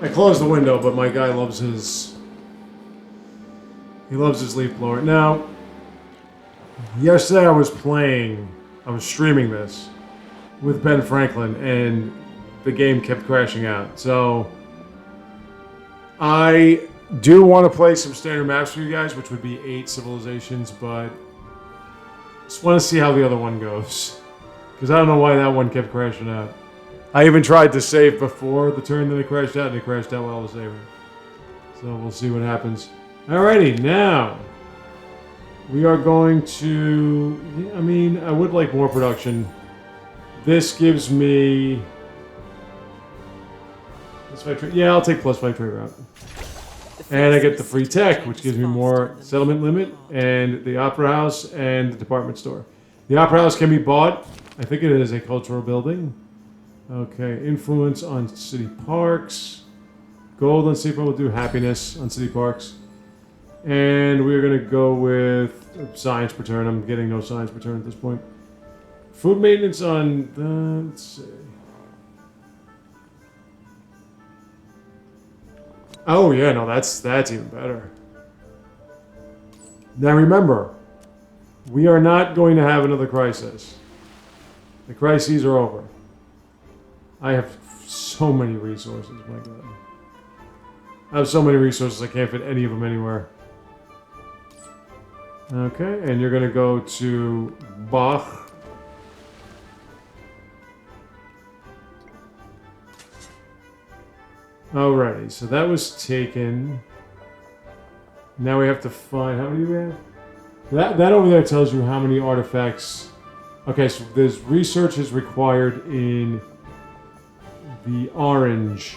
I closed the window, but my guy loves his... He loves his leaf blower. Now, yesterday I was streaming this with Ben Franklin, and the game kept crashing out. So, I do want to play some standard maps for you guys, which would be 8 civilizations, but just want to see how the other one goes. Because I don't know why that one kept crashing out. I even tried to save before the turn, then it crashed out, and it crashed out while I was saving. So we'll see what happens. Alrighty, now we are going to... I mean, I would like more production. This gives me... Yeah, I'll take +5 trade route. And I get the free tech, which gives me more settlement limit, and the opera house, and the department store. The opera house can be bought. I think it is a cultural building. Okay, influence on city parks. Gold on city parks. We'll do happiness on city parks. And we're going to go with science per turn. I'm getting no science per turn at this point. Food maintenance on... let's see. Oh yeah, no, that's even better. Now remember, we are not going to have another crisis. The crises are over. I have so many resources, my god. I have so many resources, I can't fit any of them anywhere. Okay, and you're going to go to Bach. Alrighty, so that was taken. Now we have to find... How many do we have? That over there tells you how many artifacts... Okay, so there's research is required in the orange.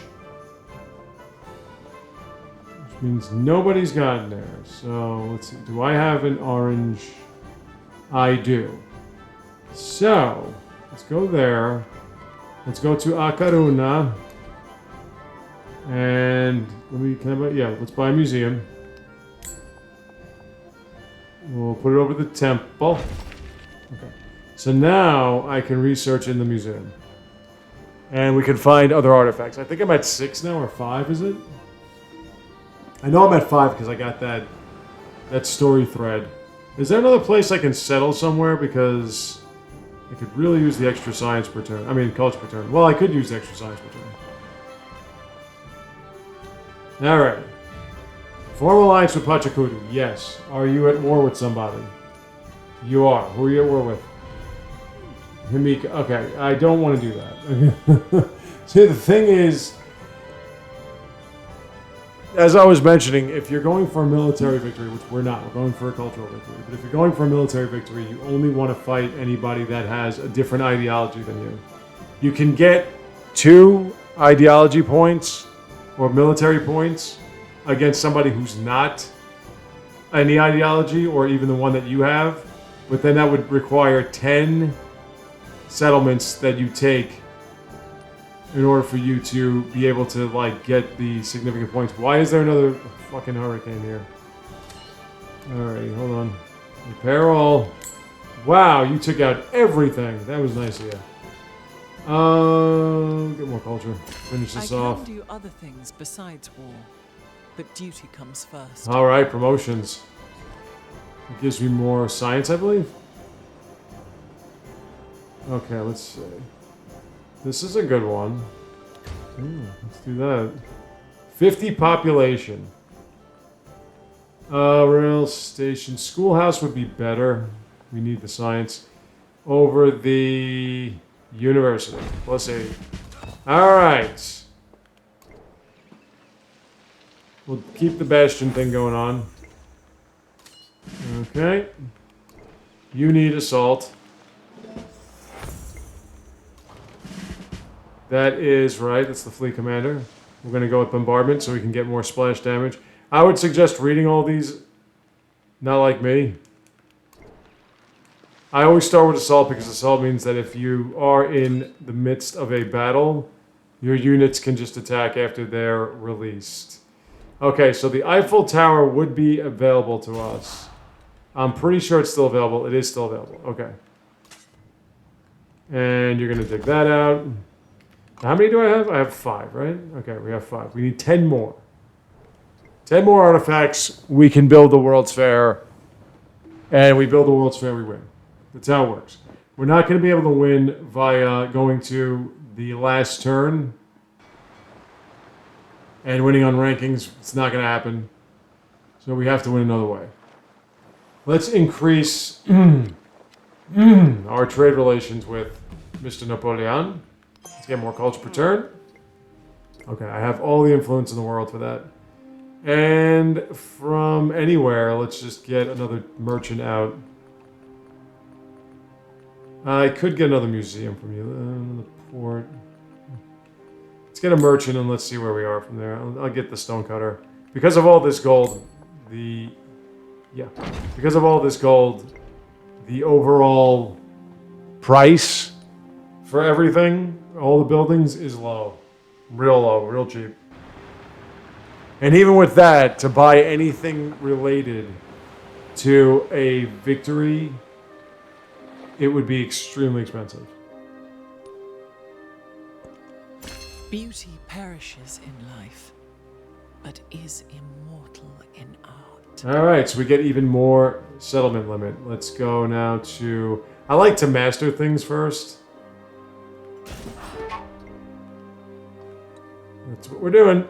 Which means nobody's gotten there. So, let's see. Do I have an orange? I do. So, let's go there. Let's go to Akaruna. And let's buy a museum. We'll put it over the temple. Okay. So now I can research in the museum. And we can find other artifacts. I think I'm at 6 now, or 5, is it? I know I'm at 5 because I got that story thread. Is there another place I can settle somewhere? Because I could really use the extra science per turn. I mean, culture per turn. Well, I could use the extra science per turn. Alright. Form alliance with Pachacuti. Yes. Are you at war with somebody? You are. Who are you at war with? Himika. Okay, I don't want to do that. See, the thing is, as I was mentioning, if you're going for a military victory, which we're not, we're going for a cultural victory, but if you're going for a military victory, you only want to fight anybody that has a different ideology than you. You can get 2 ideology points or military points against somebody who's not any ideology or even the one that you have, but then that would require 10 settlements that you take in order for you to be able to like get the significant points. Why is there another fucking hurricane here? Alright, hold on. Repair all. Wow, you took out everything. That was nice of you. Get more culture. Finish this off. I can do other things besides war, but duty comes first. Alright, promotions. It gives me more science, I believe. Okay, let's see. This is a good one. Let's do that. 50 population. Rail station. Schoolhouse would be better. We need the science. Over the university. Plus 8. Alright. We'll keep the bastion thing going on. Okay. You need assault. That is right. That's the fleet commander. We're going to go with bombardment so we can get more splash damage. I would suggest reading all these. Not like me. I always start with assault because assault means that if you are in the midst of a battle, your units can just attack after they're released. Okay, so the Eiffel Tower would be available to us. I'm pretty sure it's still available. It is still available. Okay. And you're going to dig that out. How many do I have? I have 5, right? Okay, we have 5. We need 10 more. 10 more artifacts. We can build the World's Fair. And we build the World's Fair, we win. That's how it works. We're not going to be able to win via going to the last turn and winning on rankings. It's not going to happen. So we have to win another way. Let's increase our trade relations with Mr. Napoleon. Let's get more culture per turn. Okay, I have all the influence in the world for that. And from anywhere, let's just get another merchant out. I could get another museum from you. The port. Let's get a merchant and let's see where we are from there. I'll get the stonecutter. Because of all this gold, because of all this gold, the overall price for everything, all the buildings, is low. Real low, real cheap. And even with that, to buy anything related to a victory, it would be extremely expensive. Beauty perishes in life, but is immortal in art. All right, so we get even more settlement limit. Let's go now to... I like to master things first. That's what we're doing.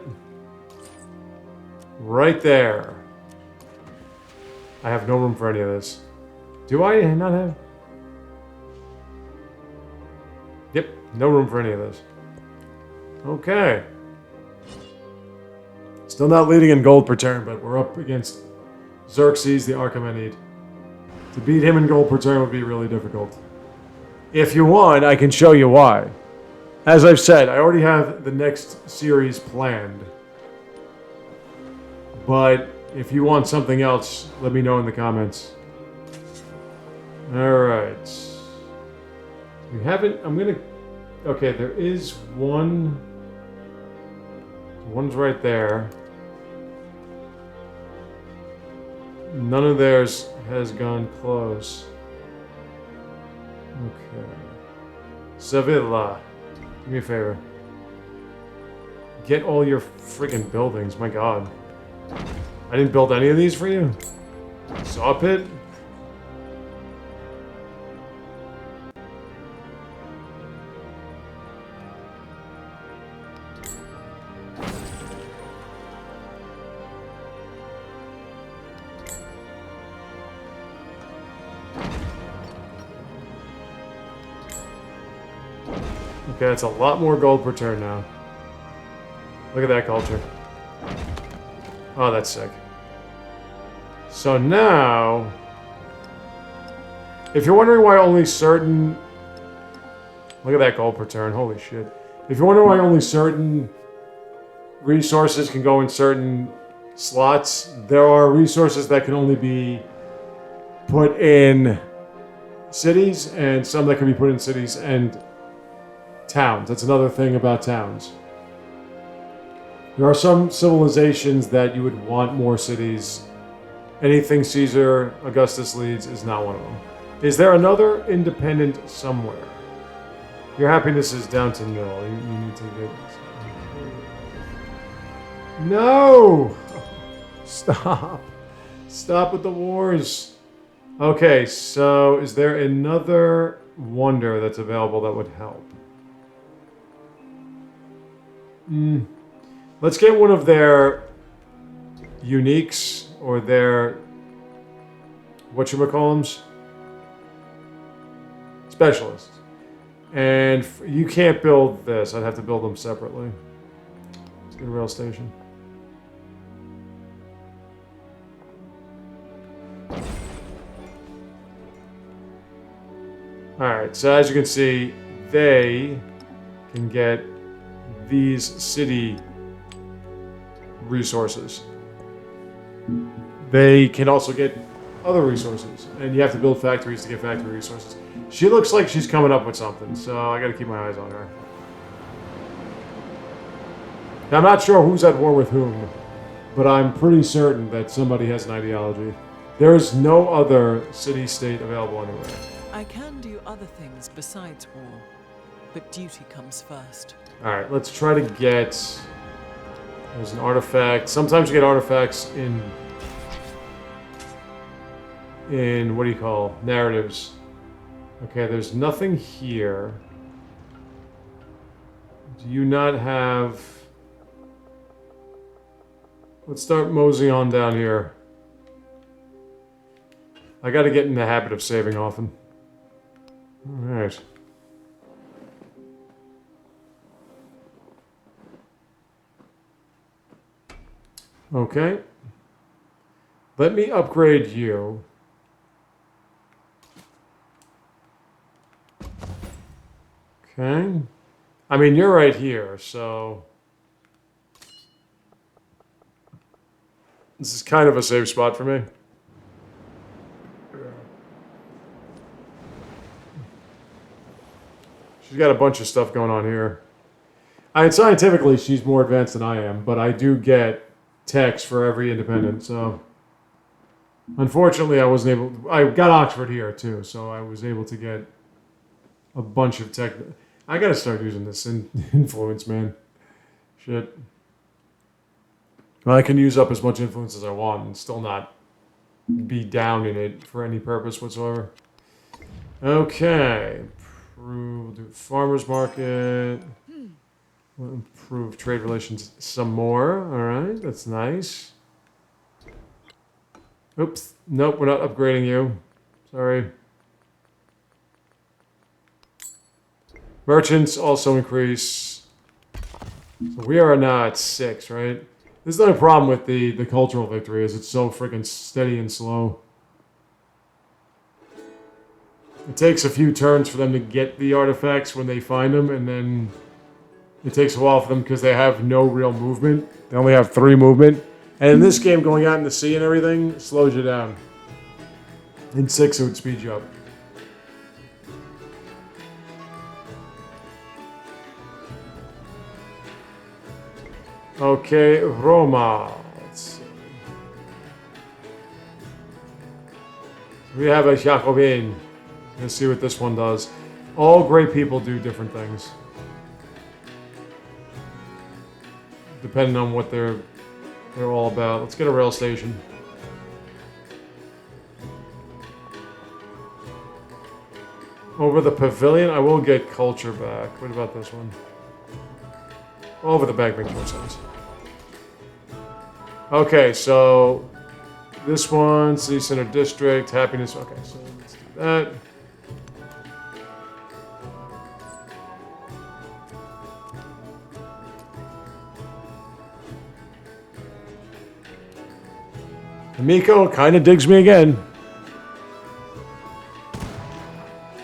Right there. I have no room for any of this. Do I not have? Yep, no room for any of this. Okay. Still not leading in gold per turn, but we're up against Xerxes, the Archimenid. To beat him in gold per turn would be really difficult. If you want, I can show you why. As I've said, I already have the next series planned. But if you want something else, let me know in the comments. Alright. We haven't... I'm gonna... Okay, there is one... One's right there. None of theirs has gone close. Okay. Sevilla. Do me a favor. Get all your freaking buildings, my god. I didn't build any of these for you? Saw pit? Okay, that's a lot more gold per turn now. Look at that culture. Oh, that's sick. So now... If you're wondering why only certain... Look at that gold per turn, holy shit. If you're wondering why only certain resources can go in certain slots, there are resources that can only be put in cities, and some that can be put in cities and towns. That's another thing about towns. There are some civilizations that you would want more cities. Anything Caesar, Augustus leads is not one of them. Is there another independent somewhere? Your happiness is down to nil. You need to get... No! Stop. Stop with the wars. Okay, so is there another wonder that's available that would help? Let's get one of their uniques or their whatchamacallums? Specialists. And you can't build this. I'd have to build them separately. Let's get a rail station. Alright, so as you can see, they can get these city resources. They can also get other resources, and you have to build factories to get factory resources. She looks like she's coming up with something, so I gotta keep my eyes on her. Now, I'm not sure who's at war with whom, but I'm pretty certain that somebody has an ideology. There is no other city-state available anywhere. I can do other things besides war, but duty comes first. Alright, let's try to get... There's an artifact. Sometimes you get artifacts in what do you call narratives. Okay, there's nothing here. Do you not have... Let's start moseying on down here. I gotta get in the habit of saving often. Alright. Okay. Let me upgrade you. Okay. I mean, you're right here, so... This is kind of a safe spot for me. She's got a bunch of stuff going on here. I mean, scientifically, she's more advanced than I am, but I do get techs for every independent, so... Unfortunately, I wasn't able... I got Oxford here, too, so I was able to get a bunch of tech... I gotta start using this influence, man. Shit. Well, I can use up as much influence as I want and still not be down in it for any purpose whatsoever. Okay. We'll do farmer's market. We'll improve trade relations some more. Alright, that's nice. Oops. Nope, we're not upgrading you. Sorry. Merchants also increase. So we are now at 6, right? This is the only problem with the cultural victory, is it's so freaking steady and slow. It takes a few turns for them to get the artifacts when they find them, and then it takes a while for them because they have no real movement. They only have 3 movement. And in this game, going out in the sea and everything slows you down. In 6, it would speed you up. Okay, Roma. Let's see. We have a Jacobin. Let's see what this one does. All great people do different things, depending on what they're all about. Let's get a rail station. Over the pavilion, I will get culture back. What about this one? Over the back makes more sense. Okay, so this one, City Center District, Happiness. Okay, so let's do that. Miko kind of digs me again.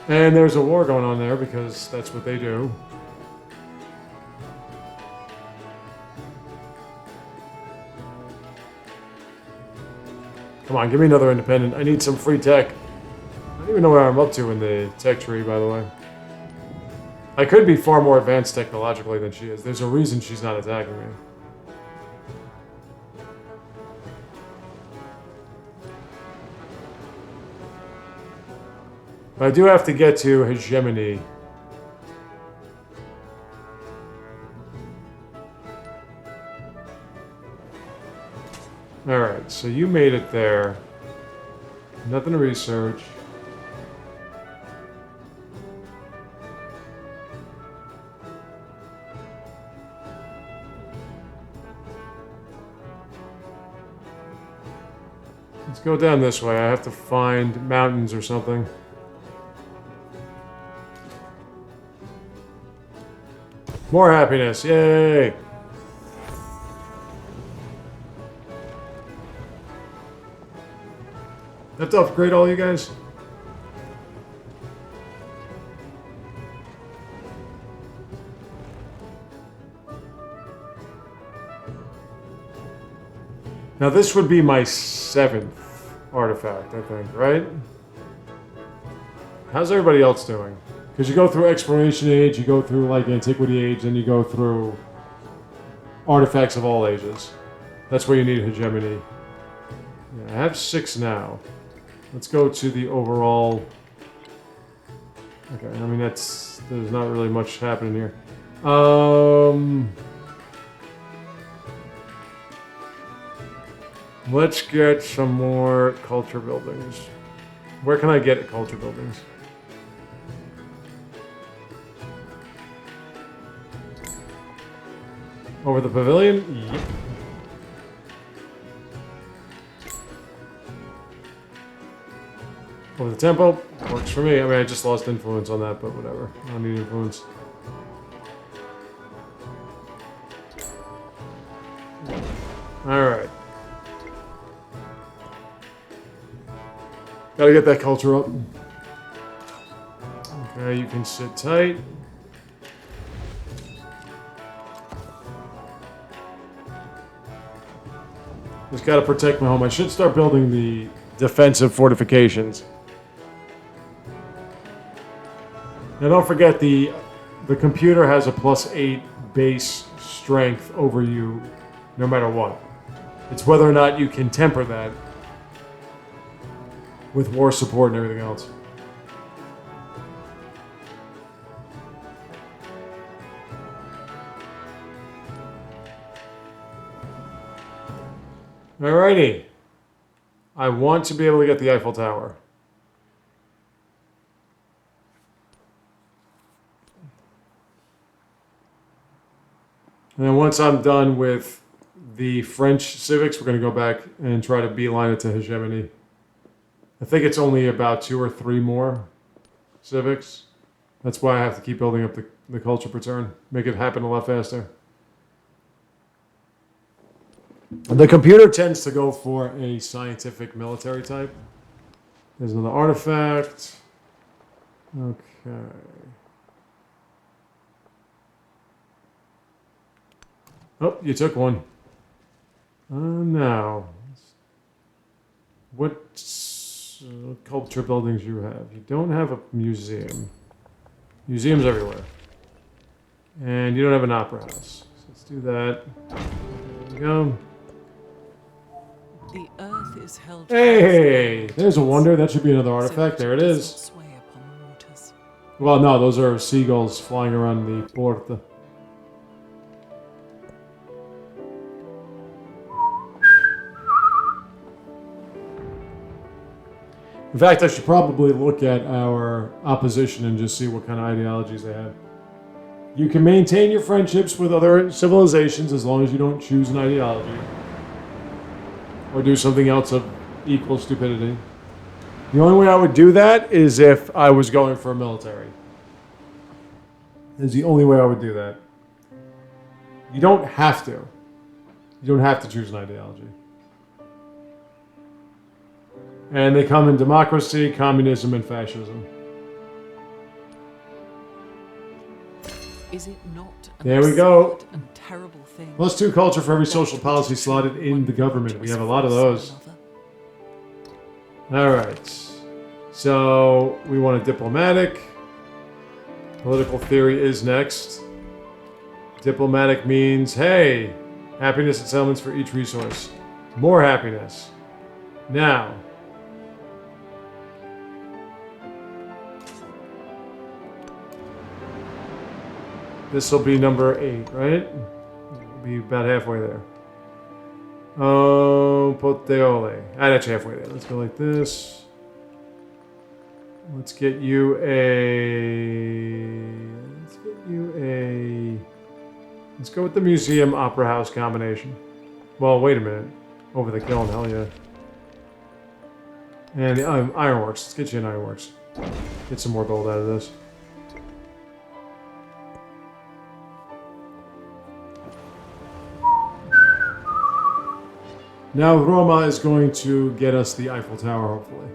And there's a war going on there because that's what they do. Come on, give me another independent. I need some free tech. I don't even know where I'm up to in the tech tree, by the way. I could be far more advanced technologically than she is. There's a reason she's not attacking me. But I do have to get to hegemony. Alright, so you made it there. Nothing to research. Let's go down this way. I have to find mountains or something. More happiness, yay! Have to upgrade all you guys? Now this would be my 7th artifact, I think, right? How's everybody else doing? Because you go through Exploration Age, you go through like Antiquity Age, then you go through Artifacts of all ages. That's where you need hegemony. Yeah, I have 6 now. Let's go to the overall... Okay, I mean there's not really much happening here. Let's get some more culture buildings. Where can I get culture buildings? Over the pavilion? Yep. Over the temple? Works for me. I mean, I just lost influence on that, but whatever. I don't need influence. Alright. Gotta get that culture up. Okay, you can sit tight. Just gotta protect my home. I should start building the defensive fortifications. Now don't forget the computer has a +8 base strength over you no matter what. It's whether or not you can temper that with war support and everything else. Alrighty. I want to be able to get the Eiffel Tower. And then once I'm done with the French civics, we're going to go back and try to beeline it to hegemony. I think it's only about 2 or 3 more civics. That's why I have to keep building up the culture per turn. Make it happen a lot faster. The computer tends to go for a scientific military type. There's another artifact. Okay. Oh, you took one. Now. What culture buildings you have? You don't have a museum. Museums everywhere. And you don't have an opera house. So let's do that. There we go. The earth is held. Hey! There's a wonder. That should be another artifact. There it is. Well, no, those are seagulls flying around the porta. In fact, I should probably look at our opposition and just see what kind of ideologies they have. You can maintain your friendships with other civilizations as long as you don't choose an ideology. Or do something else of equal stupidity. The only way I would do that is if I was going for a military. Is the only way I would do that. You don't have to. You don't have to choose an ideology. And they come in democracy, communism, and fascism. Is it not there we go. And terrible thing +2 culture for every social policy slotted in the government. We have a lot of those. Alright. So, we want a diplomatic. Political theory is next. Diplomatic means, hey, happiness and settlements for each resource. More happiness. Now. This will be number 8, right? We'll be about halfway there. Oh, Poteole. That's halfway there. Let's go like this. Let's get you a... Let's go with the museum opera house combination. Well, wait a minute. Over the kiln, hell yeah. And the ironworks. Let's get you an ironworks. Get some more gold out of this. Now Roma is going to get us the Eiffel Tower, hopefully.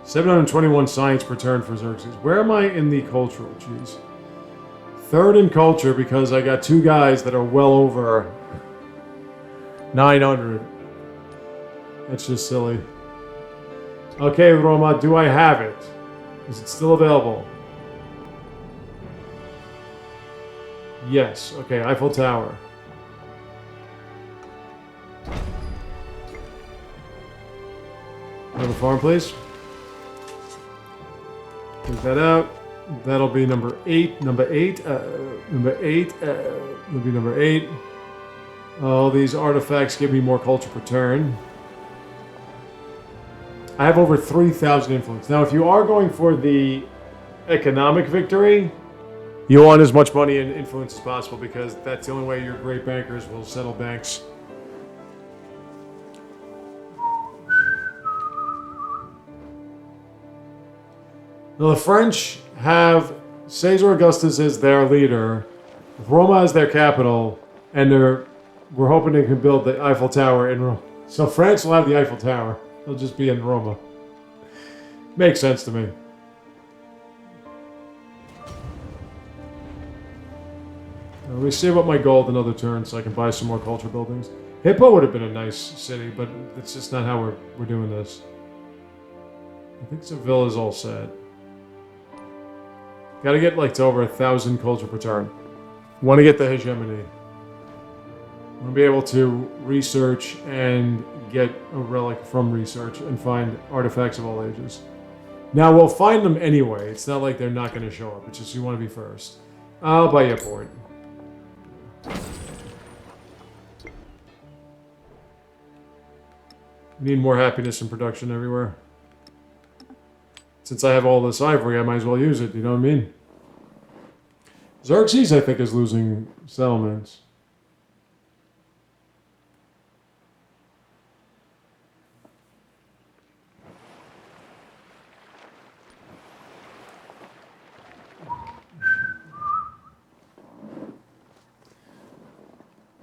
$721 science per turn for Xerxes. Where am I in the cultural? Jeez. 3rd in culture because I got 2 guys that are well over 900. That's just silly. Okay, Roma, do I have it? Is it still available? Yes. Okay, Eiffel Tower. Another farm, please. Take that out. That'll be number 8. Number 8. Number 8. Will be number 8. Oh, these artifacts give me more culture per turn. I have over 3,000 influence. Now, if you are going for the economic victory, you want as much money and influence as possible because that's the only way your great bankers will settle banks. Now, the French have Caesar Augustus as their leader, Roma as their capital, and we're hoping they can build the Eiffel Tower in Rome. So France will have the Eiffel Tower. It'll just be in Roma. Makes sense to me. Let me save up my gold another turn so I can buy some more culture buildings. Hippo would have been a nice city, but it's just not how we're doing this. I think Seville is all set. Gotta get like to over 1,000 culture per turn. Want to get the hegemony. Want to be able to research and get a relic from research and find artifacts of all ages. Now we'll find them anyway. It's not like they're not going to show up. It's just you want to be first. I'll buy you a port. We need more happiness in production everywhere. Since I have all this ivory, I might as well use it, you know what I mean? Xerxes, I think, is losing settlements.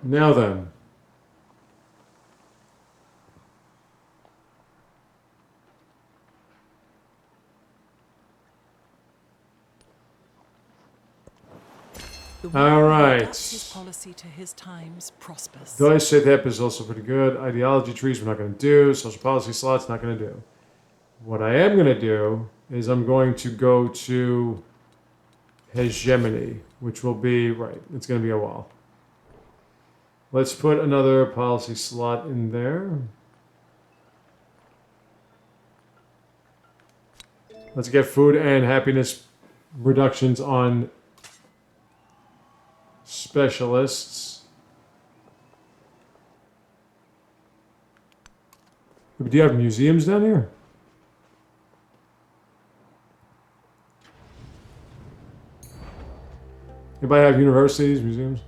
Now then. All right. His policy to his times prospers. Doisethep is also pretty good. Ideology trees we're not going to do. Social policy slots not going to do. What I am going to do is I'm going to go to hegemony, which will be, right, it's going to be a while. Let's put another policy slot in there. Let's get food and happiness reductions on specialists. Do you have museums down here? Anybody have universities, museums?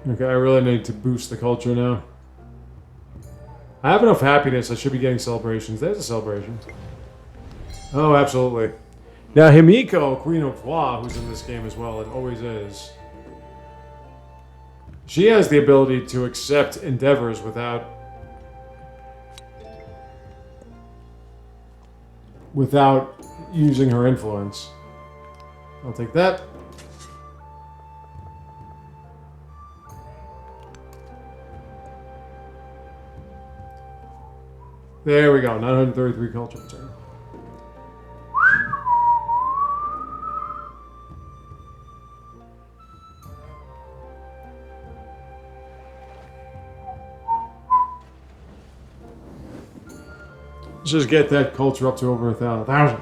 Okay, I really need to boost the culture now. I have enough happiness, I should be getting celebrations. There's a celebration. Oh, absolutely. Now, Himiko, Queen of Wa, who's in this game as well, it always is. She has the ability to accept endeavors without using her influence. I'll take that. There we go, 933 culture per turn. Let's just get that culture up to over 1,000.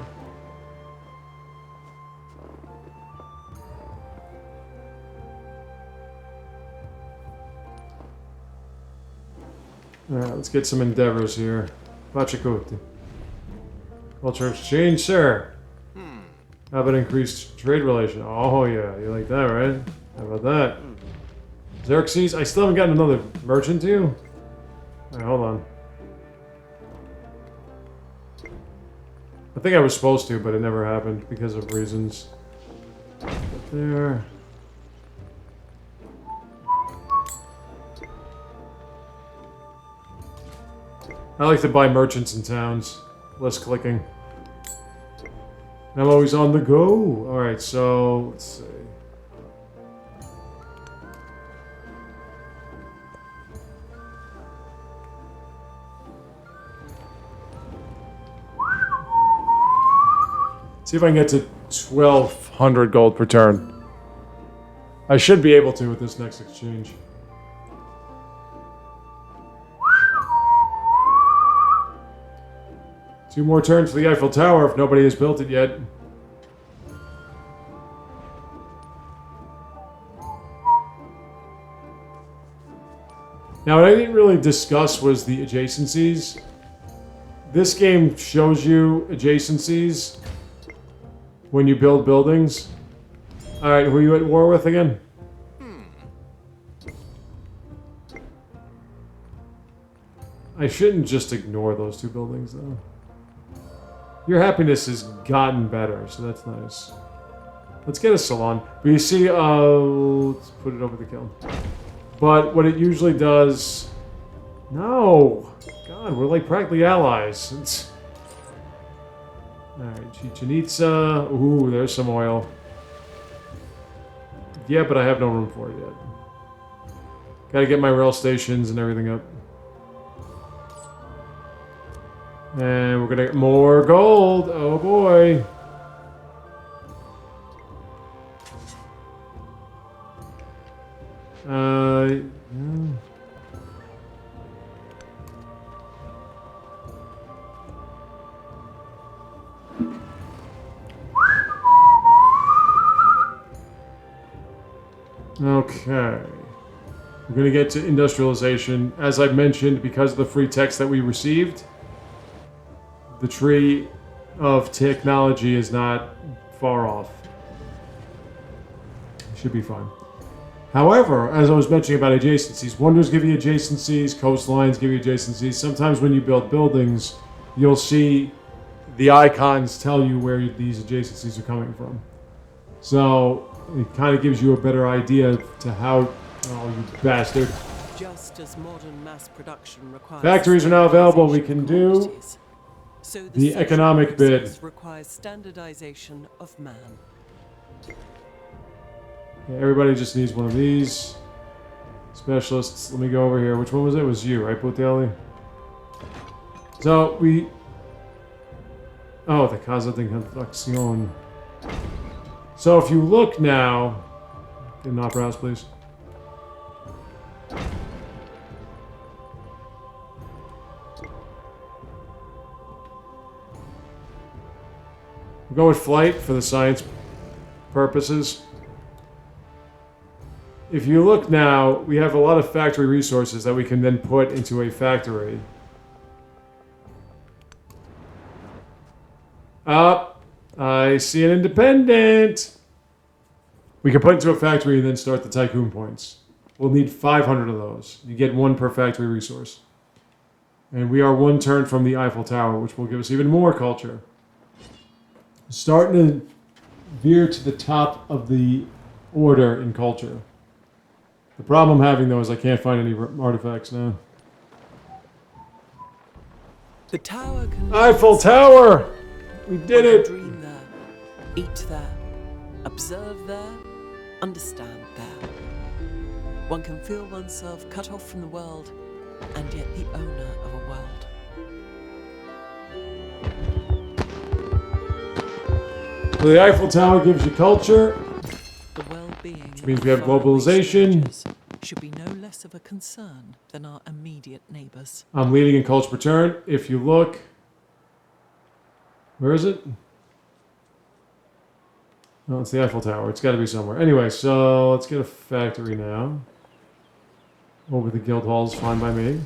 Alright, let's get some endeavors here. Pachacuti. Culture exchange, sir. How about increased trade relation? Oh yeah, you like that, right? How about that? Xerxes, I still haven't gotten another merchant to you? Alright, hold on. I think I was supposed to, but it never happened because of reasons. There. I like to buy merchants in towns. Less clicking. I'm always on the go. Alright, so let's see. See if I can get to 1,200 gold per turn. I should be able to with this next exchange. Two more turns for the Eiffel Tower if nobody has built it yet. Now, what I didn't really discuss was the adjacencies. This game shows you adjacencies when you build buildings. Alright, who are you at war with again? I shouldn't just ignore those two buildings, though. Your happiness has gotten better, so that's nice. Let's get a salon. But you see, let's put it over the kiln. But what it usually does... No! God, we're like practically allies. Alright, Chichen Itza. Ooh, there's some oil. Yeah, but I have no room for it yet. Gotta get my rail stations and everything up. And we're gonna get more gold. Oh boy. Yeah. Okay. We're going to get to industrialization. As I've mentioned, because of the free text that we received, the tree of technology is not far off. Should be fine. However, as I was mentioning about adjacencies, wonders give you adjacencies, coastlines give you adjacencies. Sometimes when you build buildings, you'll see the icons tell you where these adjacencies are coming from. So it kind of gives you a better idea to how... Oh, you bastard. Just as modern mass production requires Factories are now available. We can do so the economic bid. Requires standardization of man. Yeah, everybody just needs one of these. Specialists. Let me go over here. Which one was it? It was you, right, Botelli? So we... Oh, the Casa de Construcción. So if you look now... Get an opera house, please. We'll go with flight for the science purposes. If you look now, we have a lot of factory resources that we can then put into a factory. Up. I see an independent. We can put into a factory and then start the tycoon points. We'll need 500 of those. You get one per factory resource. And we are one turn from the Eiffel Tower, which will give us even more culture. Starting to veer to the top of the order in culture. The problem I'm having, though, is I can't find any artifacts now. The tower can... Eiffel Tower! We did it! Dream there, eat there, observe there, understand there. One can feel oneself cut off from the world, and yet the owner of a world. So the Eiffel Tower gives you culture. The well-being, which means we have globalization. Should be no less of a concern than our immediate neighbors. I'm leading in culture per turn. If you look, where is it? Oh, it's the Eiffel Tower. It's got to be somewhere. Anyway, so let's get a factory now. Over the guild halls, fine by me.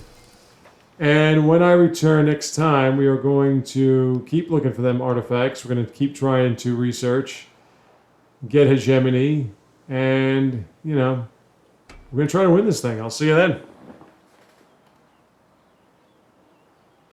And when I return next time, we are going to keep looking for them artifacts. We're going to keep trying to research, get hegemony, and, you know, we're going to try to win this thing. I'll see you then.